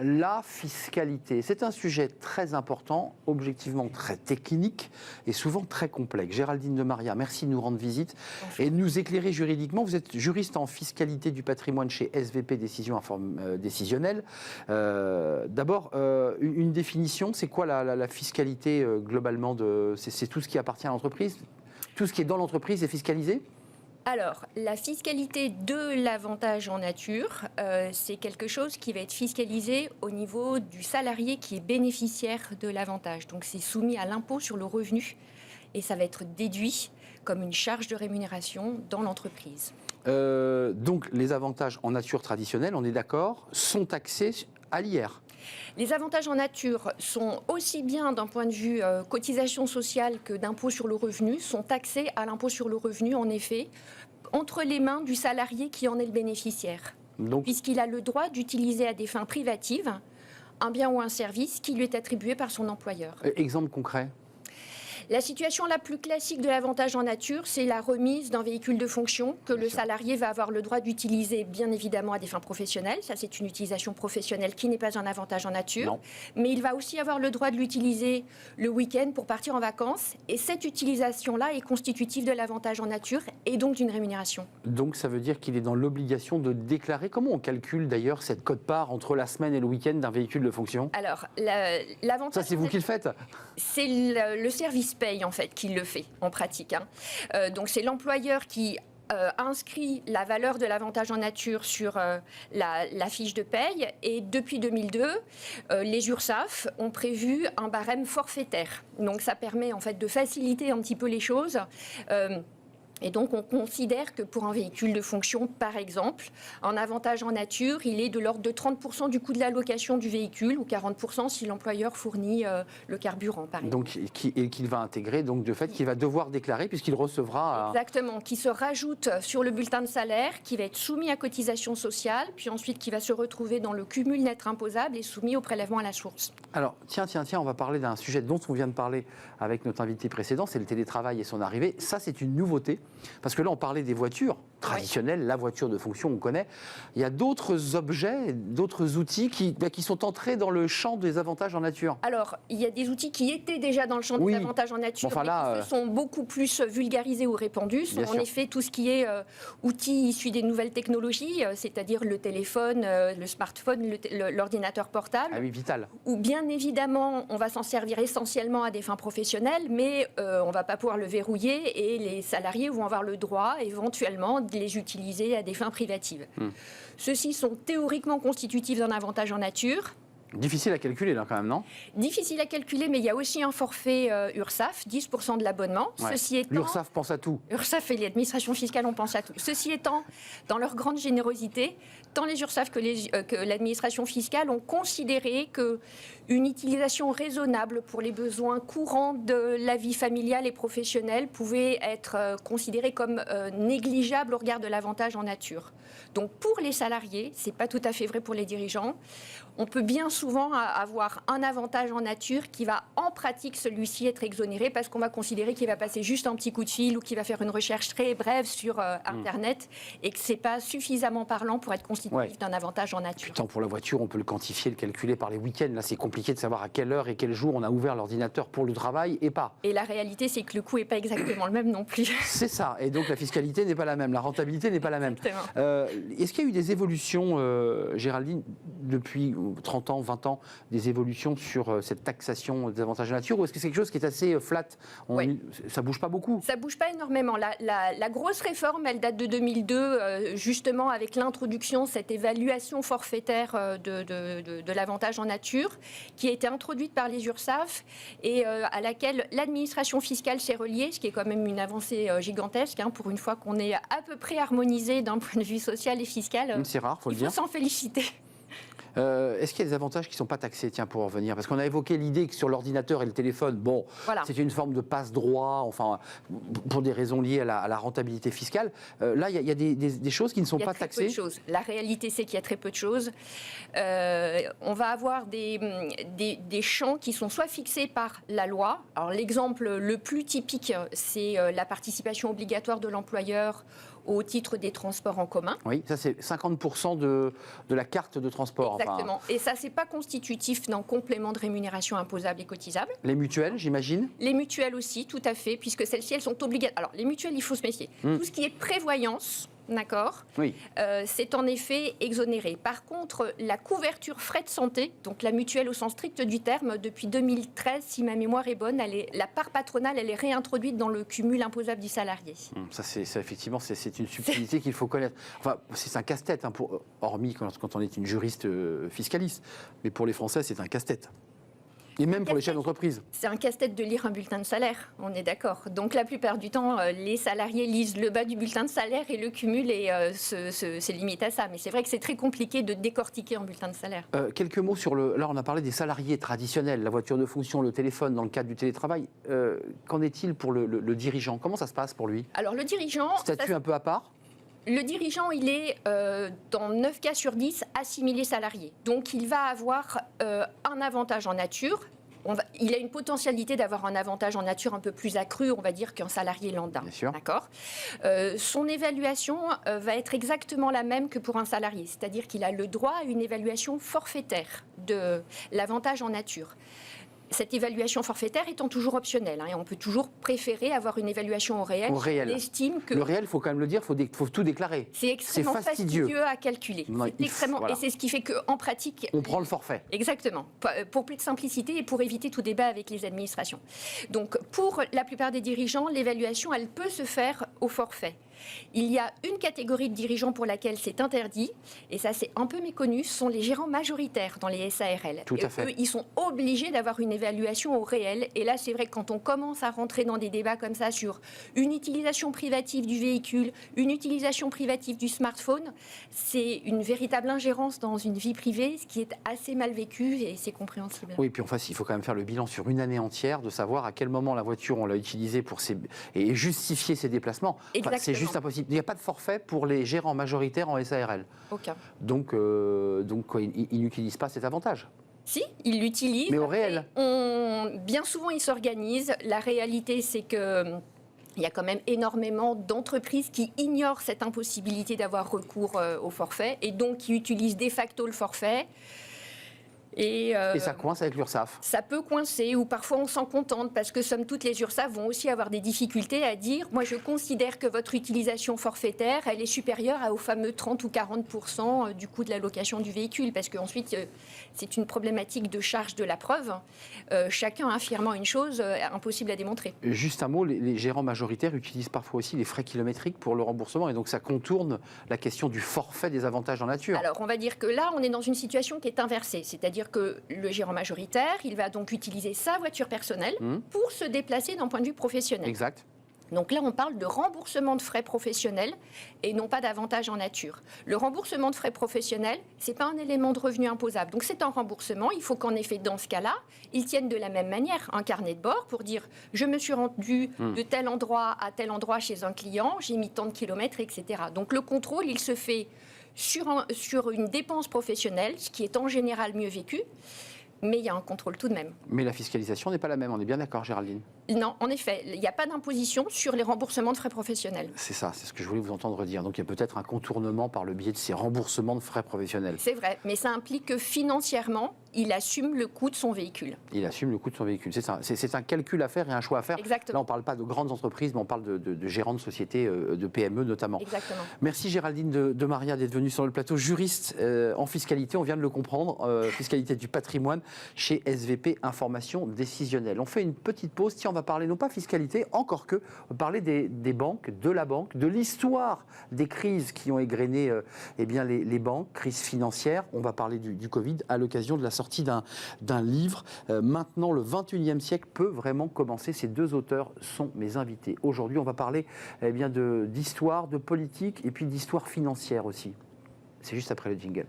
La fiscalité, c'est un sujet très important, objectivement très technique et souvent très complexe. Géraldine de Maria, merci de nous rendre visite et de nous éclairer juridiquement. Vous êtes juriste en fiscalité du patrimoine chez SVP Décision Décisionnelle. D'abord, une définition, c'est quoi la fiscalité globalement c'est tout ce qui appartient à l'entreprise? Tout ce qui est dans l'entreprise est fiscalisé? Alors, la fiscalité de l'avantage en nature, c'est quelque chose qui va être fiscalisé au niveau du salarié qui est bénéficiaire de l'avantage. Donc, c'est soumis à l'impôt sur le revenu et ça va être déduit comme une charge de rémunération dans l'entreprise. Donc, les avantages en nature traditionnels, on est d'accord, sont taxés à l'IR. Les avantages en nature sont aussi bien d'un point de vue cotisation sociale que d'impôt sur le revenu, sont taxés à l'impôt sur le revenu, en effet, entre les mains du salarié qui en est le bénéficiaire. Puisqu'il a le droit d'utiliser à des fins privatives un bien ou un service qui lui est attribué par son employeur. Exemple concret ? La situation la plus classique de l'avantage en nature, c'est la remise d'un véhicule de fonction que le salarié va avoir le droit d'utiliser, bien évidemment, à des fins professionnelles. Ça, c'est une utilisation professionnelle qui n'est pas un avantage en nature. Non. Mais il va aussi avoir le droit de l'utiliser le week-end pour partir en vacances. Et cette utilisation-là est constitutive de l'avantage en nature et donc d'une rémunération. Donc, ça veut dire qu'il est dans l'obligation de déclarer. Comment on calcule d'ailleurs cette quote-part entre la semaine et le week-end d'un véhicule de fonction ? Alors, l'avantage... Ça, c'est vous qui le faites ? C'est le service paye en fait qui le fait en pratique. Donc c'est l'employeur qui inscrit la valeur de l'avantage en nature sur la fiche de paye et depuis 2002, les URSSAF ont prévu un barème forfaitaire. Donc ça permet en fait de faciliter un petit peu les choses. Et donc, on considère que pour un véhicule de fonction, par exemple, un avantage en nature, il est de l'ordre de 30% du coût de la location du véhicule ou 40% si l'employeur fournit le carburant, par exemple. Donc, qu'il va intégrer, donc, de fait, qu'il va devoir déclarer puisqu'il recevra... Exactement, qui se rajoute sur le bulletin de salaire, qui va être soumis à cotisation sociale, puis ensuite qui va se retrouver dans le cumul net imposable et soumis au prélèvement à la source. Alors, tiens, on va parler d'un sujet dont on vient de parler avec notre invité précédent, c'est le télétravail et son arrivée. Ça, c'est une nouveauté. Parce que là, on parlait des voitures traditionnelles, oui. La voiture de fonction, on connaît. Il y a d'autres objets, d'autres outils qui sont entrés dans le champ des avantages en nature. Alors, il y a des outils qui étaient déjà dans le champ des avantages en nature, mais qui sont beaucoup plus vulgarisés ou répandus. Ce sont en effet tout ce qui est outils issus des nouvelles technologies, c'est-à-dire le téléphone, le smartphone, l'ordinateur portable. Ah oui, vital. Ou bien évidemment, on va s'en servir essentiellement à des fins professionnelles, mais on ne va pas pouvoir le verrouiller et les salariés vont avoir le droit éventuellement de les utiliser à des fins privatives. Ceux-ci sont théoriquement constitutifs d'un avantage en nature. Difficile à calculer là quand même, non ? Difficile à calculer, mais il y a aussi un forfait URSSAF, 10% de l'abonnement. Ouais. Ceci étant, L'URSSAF pense à tout. URSSAF et l'administration fiscale, on pense à tout. Ceci étant, dans leur grande générosité, tant les URSSAF que l'administration fiscale ont considéré qu'une utilisation raisonnable pour les besoins courants de la vie familiale et professionnelle pouvait être considérée comme négligeable au regard de l'avantage en nature. Donc pour les salariés, ce n'est pas tout à fait vrai pour les dirigeants. On peut bien souvent avoir un avantage en nature qui va en pratique celui-ci être exonéré parce qu'on va considérer qu'il va passer juste un petit coup de fil ou qu'il va faire une recherche très brève sur Internet et que ce n'est pas suffisamment parlant pour être constitutif d'un avantage en nature. Putain, pour la voiture, on peut le quantifier, le calculer par les week-ends. Là, c'est compliqué de savoir à quelle heure et quel jour on a ouvert l'ordinateur pour le travail et pas. Et la réalité, c'est que le coût n'est pas exactement le même non plus. C'est ça. Et donc, la fiscalité n'est pas la même, la rentabilité n'est pas la même. Est-ce qu'il y a eu des évolutions, Géraldine, depuis 30 ans, 20 ans, des évolutions sur cette taxation des avantages de nature, ou est-ce que c'est quelque chose qui est assez flat ? Ça bouge pas beaucoup ? Ça bouge pas énormément. La grosse réforme, elle date de 2002, justement avec l'introduction, cette évaluation forfaitaire de l'avantage en nature, qui a été introduite par les URSSAF et à laquelle l'administration fiscale s'est reliée, ce qui est quand même une avancée gigantesque, pour une fois qu'on est à peu près harmonisé d'un point de vue social et fiscal. C'est rare, faut le dire. Il faut s'en féliciter. Est-ce qu'il y a des avantages qui ne sont pas taxés, tiens, pour en revenir ? Parce qu'on a évoqué l'idée que sur l'ordinateur et le téléphone, c'est une forme de passe-droit, enfin, pour des raisons liées à la rentabilité fiscale. Là, il y a des choses qui ne sont pas taxées. Il y a très peu de choses. La réalité, c'est qu'il y a très peu de choses. On va avoir des champs qui sont soit fixés par la loi. Alors, l'exemple le plus typique, c'est la participation obligatoire de l'employeur au titre des transports en commun. Oui, ça c'est 50% de la carte de transport. Exactement. Et ça, c'est pas constitutif d'un complément de rémunération imposable et cotisable. Les mutuelles, j'imagine. Les mutuelles aussi, tout à fait, puisque celles-ci, elles sont obligatoires. Alors, les mutuelles, il faut se méfier. Tout ce qui est prévoyance, d'accord, Oui. c'est en effet exonéré. Par contre, la couverture frais de santé, donc la mutuelle au sens strict du terme, depuis 2013, si ma mémoire est bonne, la part patronale, elle est réintroduite dans le cumul imposable du salarié. Ça, effectivement, c'est une subtilité qu'il faut connaître. Enfin, c'est un casse-tête, hormis quand on est une juriste fiscaliste. Mais pour les Français, c'est un casse-tête. Et même pour les chefs d'entreprise. C'est un casse-tête de lire un bulletin de salaire, on est d'accord. Donc la plupart du temps, les salariés lisent le bas du bulletin de salaire et le cumul se limite à ça. Mais c'est vrai que c'est très compliqué de décortiquer un bulletin de salaire. Quelques mots sur là, on a parlé des salariés traditionnels, la voiture de fonction, le téléphone dans le cadre du télétravail. Qu'en est-il pour le dirigeant? Comment ça se passe pour lui? Alors le dirigeant... Statut un peu à part? Le dirigeant, il est dans 9 cas sur 10 assimilé salarié. Donc il va avoir un avantage en nature. Il a une potentialité d'avoir un avantage en nature un peu plus accru, on va dire, qu'un salarié lambda. Bien sûr. D'accord. Son évaluation va être exactement la même que pour un salarié. C'est-à-dire qu'il a le droit à une évaluation forfaitaire de l'avantage en nature. Cette évaluation forfaitaire étant toujours optionnelle. Et on peut toujours préférer avoir une évaluation au réel. On estime que le réel, il faut quand même le dire, il faut tout déclarer. C'est extrêmement fastidieux à calculer. Non, voilà. Et c'est ce qui fait qu'en pratique... On prend le forfait. Exactement. Pour plus de simplicité et pour éviter tout débat avec les administrations. Donc, pour la plupart des dirigeants, l'évaluation, elle peut se faire au forfait. Il y a une catégorie de dirigeants pour laquelle c'est interdit, et ça c'est un peu méconnu, ce sont les gérants majoritaires dans les SARL. Tout à fait. Eux, ils sont obligés d'avoir une évaluation au réel, et là c'est vrai que quand on commence à rentrer dans des débats comme ça sur une utilisation privative du véhicule, une utilisation privative du smartphone, c'est une véritable ingérence dans une vie privée, ce qui est assez mal vécu et c'est compréhensible. Oui, puis en face, il faut quand même faire le bilan sur une année entière, de savoir à quel moment la voiture on l'a utilisée et justifier ses déplacements. Enfin, c'est juste impossible. Il n'y a pas de forfait pour les gérants majoritaires en SARL. Aucun. Donc ils n'utilisent pas cet avantage. Si, ils l'utilisent. Mais au réel. Bien souvent, ils s'organisent. La réalité, c'est que... Il y a quand même énormément d'entreprises qui ignorent cette impossibilité d'avoir recours au forfait et donc qui utilisent de facto le forfait. Et ça coince avec l'URSSAF. Ça peut coincer ou parfois on s'en contente parce que somme toute les URSSAF vont aussi avoir des difficultés à dire moi je considère que votre utilisation forfaitaire elle est supérieure aux fameux 30 ou 40% du coût de la location du véhicule parce qu'ensuite c'est une problématique de charge de la preuve. Chacun affirmant une chose impossible à démontrer. Juste un mot, les gérants majoritaires utilisent parfois aussi les frais kilométriques pour le remboursement et donc ça contourne la question du forfait des avantages en nature. Alors on va dire que là on est dans une situation qui est inversée, c'est-à-dire que le gérant majoritaire, il va donc utiliser sa voiture personnelle pour se déplacer d'un point de vue professionnel. Exact. Donc là, on parle de remboursement de frais professionnels et non pas d'avantage en nature. Le remboursement de frais professionnels, ce n'est pas un élément de revenu imposable. Donc c'est un remboursement. Il faut qu'en effet, dans ce cas-là, ils tiennent de la même manière un carnet de bord pour dire « je me suis rendu de tel endroit à tel endroit chez un client, j'ai mis tant de kilomètres, etc. » Donc le contrôle, il se fait sur une dépense professionnelle, ce qui est en général mieux vécu, mais il y a un contrôle tout de même. Mais la fiscalisation n'est pas la même, on est bien d'accord, Géraldine? Non, en effet, il n'y a pas d'imposition sur les remboursements de frais professionnels. C'est ça, c'est ce que je voulais vous entendre dire. Donc il y a peut-être un contournement par le biais de ces remboursements de frais professionnels. C'est vrai, mais ça implique que financièrement, il assume le coût de son véhicule. Il assume le coût de son véhicule. C'est un calcul à faire et un choix à faire. Exactement. Là, on ne parle pas de grandes entreprises, mais on parle de gérants de sociétés, de PME notamment. Exactement. Merci Géraldine de Maria d'être venue sur le plateau. Juriste en fiscalité, on vient de le comprendre, fiscalité du patrimoine chez SVP Information Décisionnelle. On fait une petite pause. Tiens, on va parler non pas fiscalité, encore que, on va parler des banques, de la banque, de l'histoire des crises qui ont égrené les banques, crise financière. On va parler du Covid à l'occasion de la sortie d'un livre. Maintenant, le 21e siècle peut vraiment commencer. Ces deux auteurs sont mes invités. Aujourd'hui, on va parler d'histoire, de politique et puis d'histoire financière aussi. C'est juste après le jingle.